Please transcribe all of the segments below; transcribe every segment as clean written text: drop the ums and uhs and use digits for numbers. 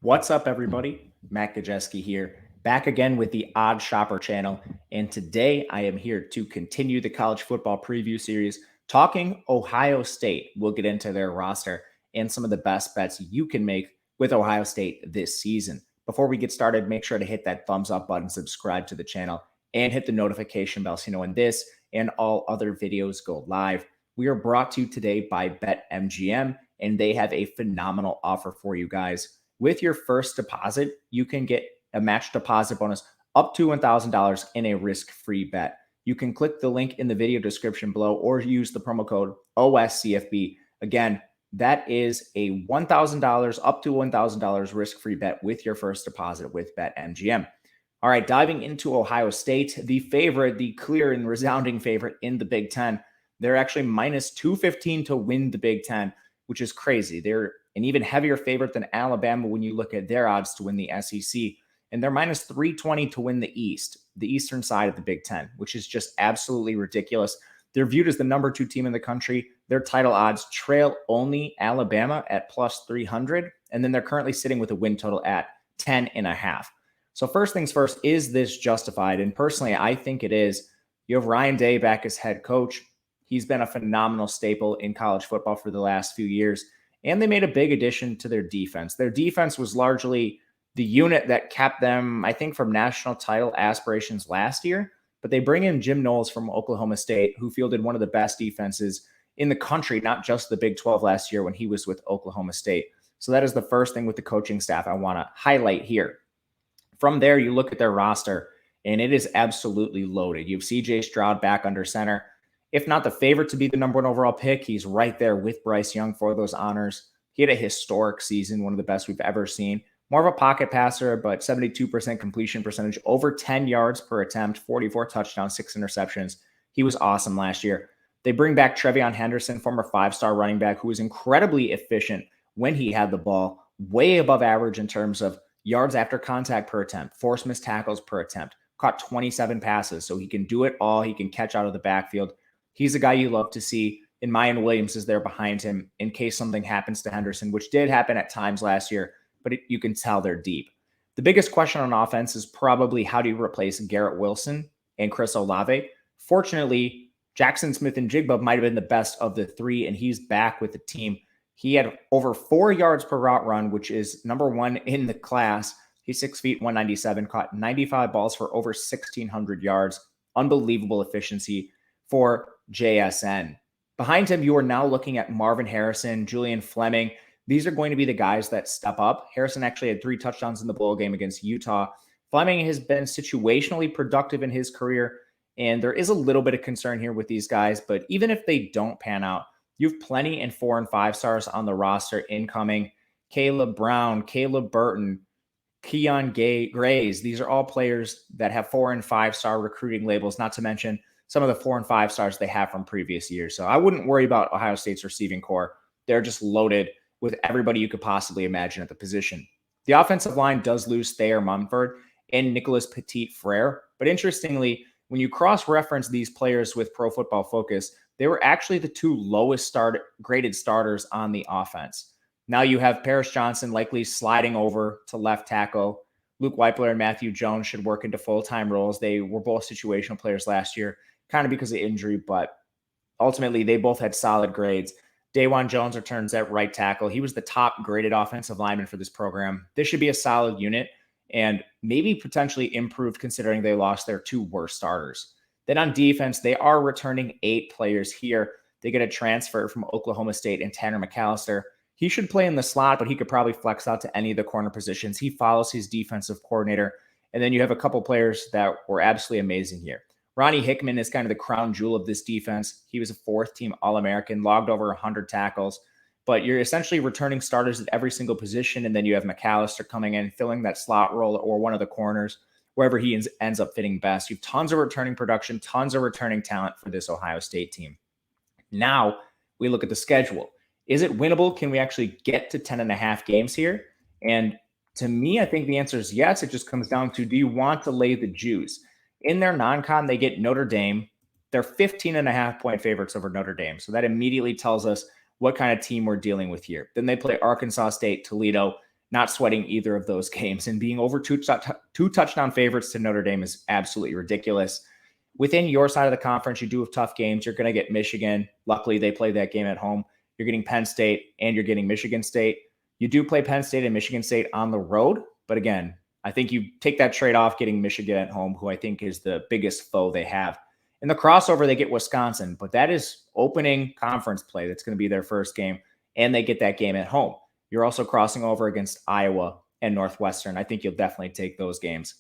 What's up, everybody? Matt Gajeski here, back again with the Odd Shopper channel. And today I am here to continue the college football preview series, talking Ohio State. We'll get into their roster and some of the best bets you can make with Ohio State this season. Before we get started, make sure to hit that thumbs up button, subscribe to the channel, and hit the notification bell so you know when this and all other videos go live. We are brought to you today by BetMGM, and they have a phenomenal offer for you guys. With your first deposit, you can get a match deposit bonus up to $1,000 in a risk-free bet. You can click the link in the video description below or use the promo code OSCFB. Again, that is a $1,000 up to $1,000 risk-free bet with your first deposit with BetMGM. All right, diving into Ohio State, the favorite, the clear and resounding favorite in the Big Ten. They're actually minus 215 to win the Big Ten, which is crazy. They're an even heavier favorite than Alabama when you look at their odds to win the SEC. And they're minus 320 to win the East, the eastern side of the Big Ten, which is just absolutely ridiculous. They're viewed as the number 2 team in the country. Their title odds trail only Alabama at plus 300. And then they're currently sitting with a win total at 10.5. So first things first, is this justified? And personally, I think it is. You have Ryan Day back as head coach. He's been a phenomenal staple in college football for the last few years. And they made a big addition to their defense. Their defense was largely the unit that kept them, I think, from national title aspirations last year. But they bring in Jim Knowles from Oklahoma State, who fielded one of the best defenses in the country, not just the Big 12 last year when he was with Oklahoma State. So that is the first thing with the coaching staff I want to highlight here. From there, you look at their roster, and it is absolutely loaded. You have C.J. Stroud back under center. If not the favorite to be the number 1 overall pick, he's right there with Bryce Young for those honors. He had a historic season, one of the best we've ever seen. More of a pocket passer, but 72% completion percentage, over 10 yards per attempt, 44 touchdowns, 6 interceptions. He was awesome last year. They bring back Trevion Henderson, former 5-star running back, who was incredibly efficient when he had the ball, way above average in terms of yards after contact per attempt, forced missed tackles per attempt, caught 27 passes. So he can do it all. He can catch out of the backfield. He's a guy you love to see, and Mayan Williams is there behind him in case something happens to Henderson, which did happen at times last year, but you can tell they're deep. The biggest question on offense is probably how do you replace Garrett Wilson and Chris Olave? Fortunately, Jackson Smith-Njigba might have been the best of the 3, and he's back with the team. He had over 4 yards per route run, which is number 1 in the class. He's 6 feet, 197, caught 95 balls for over 1,600 yards. Unbelievable efficiency for JSN. Behind him, you are now looking at Marvin Harrison, Julian Fleming. These are going to be the guys that step up. Harrison actually had 3 touchdowns in the bowl game against Utah. Fleming has been situationally productive in his career, and there is a little bit of concern here with these guys, but even if they don't pan out, you have plenty in 4 and 5 stars on the roster incoming. Caleb Brown, Caleb Burton, Keon Grays. These are all players that have 4 and 5 star recruiting labels, not to mention some of the 4 and 5 stars they have from previous years. So I wouldn't worry about Ohio State's receiving core. They're just loaded with everybody you could possibly imagine at the position. The offensive line does lose Thayer Mumford and Nicholas Petit-Frere. But interestingly, when you cross-reference these players with Pro Football Focus, they were actually the 2 lowest graded starters on the offense. Now you have Paris Johnson likely sliding over to left tackle. Luke Weipler and Matthew Jones should work into full-time roles. They were both situational players last year, kind of because of injury, but ultimately they both had solid grades. Dawan Jones returns at right tackle. He was the top graded offensive lineman for this program. This should be a solid unit and maybe potentially improved considering they lost their 2 worst starters. Then on defense, they are returning 8 players here. They get a transfer from Oklahoma State and Tanner McAllister. He should play in the slot, but he could probably flex out to any of the corner positions. He follows his defensive coordinator. And then you have a couple players that were absolutely amazing here. Ronnie Hickman is kind of the crown jewel of this defense. He was a 4th-team All-American, logged over 100 tackles. But you're essentially returning starters at every single position, and then you have McAllister coming in, filling that slot role or one of the corners, wherever he ends up fitting best. You have tons of returning production, tons of returning talent for this Ohio State team. Now we look at the schedule. Is it winnable? Can we actually get to 10.5 games here? And to me, I think the answer is yes. It just comes down to, do you want to lay the juice? In their non-con, they get Notre Dame. They're 15.5-point favorites over Notre Dame. So that immediately tells us what kind of team we're dealing with here. Then they play Arkansas State, Toledo, not sweating either of those games, and being over two touchdown favorites to Notre Dame is absolutely ridiculous. Within your side of the conference, you do have tough games. You're going to get Michigan. Luckily, they play that game at home. You're getting Penn State and you're getting Michigan State. You do play Penn State and Michigan State on the road. But again, I think you take that trade off getting Michigan at home, who I think is the biggest foe they have. In the crossover, they get Wisconsin, but that is opening conference play. That's going to be their first game, and they get that game at home. You're also crossing over against Iowa and Northwestern. I think you'll definitely take those games.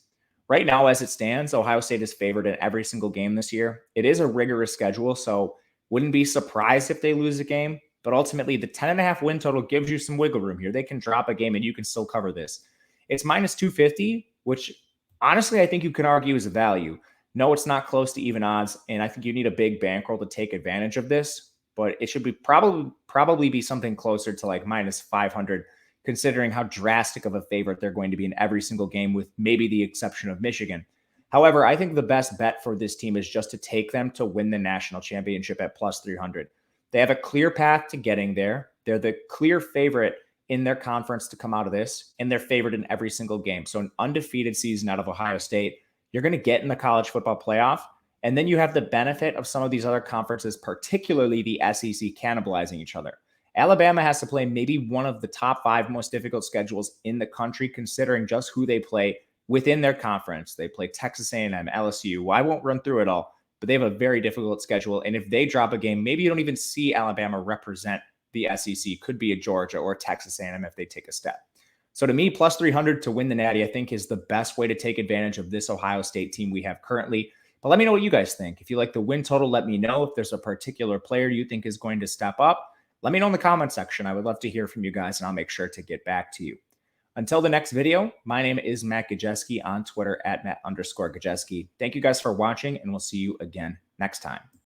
Right now, as it stands, Ohio State is favored in every single game this year. It is a rigorous schedule, so wouldn't be surprised if they lose a game. But ultimately, the 10.5 win total gives you some wiggle room here. They can drop a game and you can still cover this. It's minus 250, which honestly, I think you can argue is a value. No, it's not close to even odds, and I think you need a big bankroll to take advantage of this. But it should be probably be something closer to like minus 500, considering how drastic of a favorite they're going to be in every single game, with maybe the exception of Michigan. However, I think the best bet for this team is just to take them to win the national championship at plus 300. They have a clear path to getting there. They're the clear favorite in their conference to come out of this, and they're favored in every single game. So an undefeated season out of Ohio State, you're going to get in the college football playoff. And then you have the benefit of some of these other conferences, particularly the SEC, cannibalizing each other. Alabama has to play maybe one of the top 5 most difficult schedules in the country, considering just who they play within their conference. They play Texas A&M, LSU. Well, I won't run through it all, but they have a very difficult schedule. And if they drop a game, maybe you don't even see Alabama represent the SEC. Could be a Georgia or Texas A&M if they take a step. So to me, plus 300 to win the Natty, I think is the best way to take advantage of this Ohio State team we have currently. But let me know what you guys think. If you like the win total, let me know. If there's a particular player you think is going to step up, let me know in the comment section. I would love to hear from you guys, and I'll make sure to get back to you. Until the next video, my name is Matt Gajeski on Twitter at Matt_Gajeski. Thank you guys for watching, and we'll see you again next time.